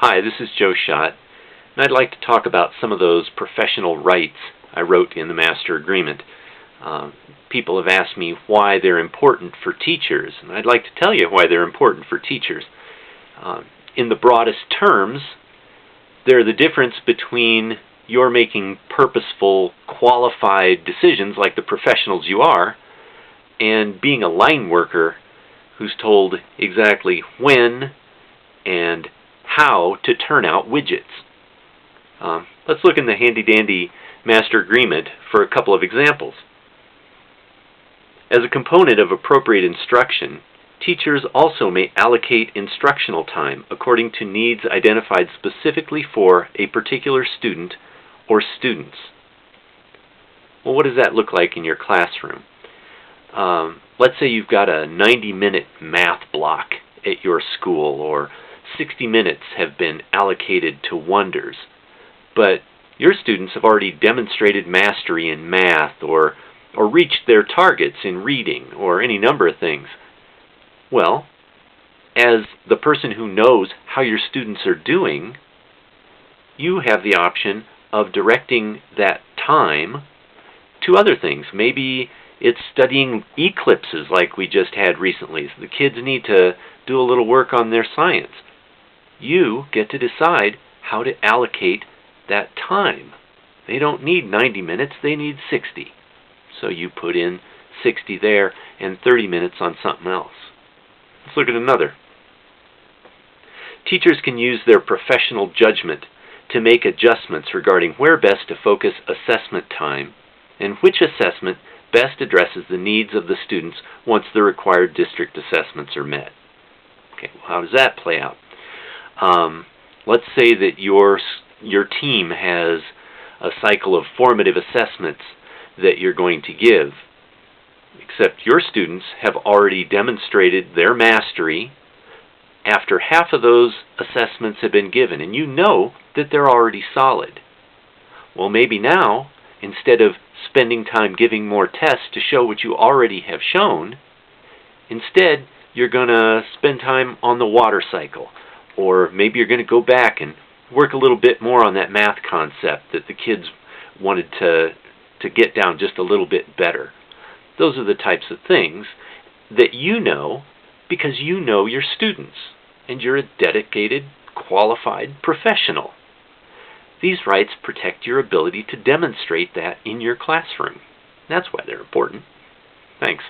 Hi, this is Joe Schott, and I'd like to talk about some of those professional rights I wrote in the Master Agreement. People have asked me why they're important for teachers, and I'd like to tell you why they're important for teachers. In the broadest terms, they're the difference between your making purposeful, qualified decisions like the professionals you are, and being a line worker who's told exactly when and how to turn out widgets. Let's look in the handy-dandy Master Agreement for a couple of examples. As a component of appropriate instruction, teachers also may allocate instructional time according to needs identified specifically for a particular student or students. Well, what does that look like in your classroom? Let's say you've got a 90-minute math block at your school, or 60 minutes have been allocated to wonders, but your students have already demonstrated mastery in math or reached their targets in reading or any number of things. Well, as the person who knows how your students are doing, you have the option of directing that time to other things. Maybe it's studying eclipses like we just had recently. So the kids need to do a little work on their science. You get to decide how to allocate that time. They don't need 90 minutes, they need 60. So you put in 60 there and 30 minutes on something else. Let's look at another. Teachers can use their professional judgment to make adjustments regarding where best to focus assessment time and which assessment best addresses the needs of the students once the required district assessments are met. Okay, well, how does that play out? Let's say that your team has a cycle of formative assessments that you're going to give, except your students have already demonstrated their mastery after half of those assessments have been given, and you know that they're already solid. Well, maybe now, instead of spending time giving more tests to show what you already have shown, instead you're going to spend time on the water cycle. Or maybe you're going to go back and work a little bit more on that math concept that the kids wanted to get down just a little bit better. Those are the types of things that you know because you know your students and you're a dedicated, qualified professional. These rights protect your ability to demonstrate that in your classroom. That's why they're important. Thanks.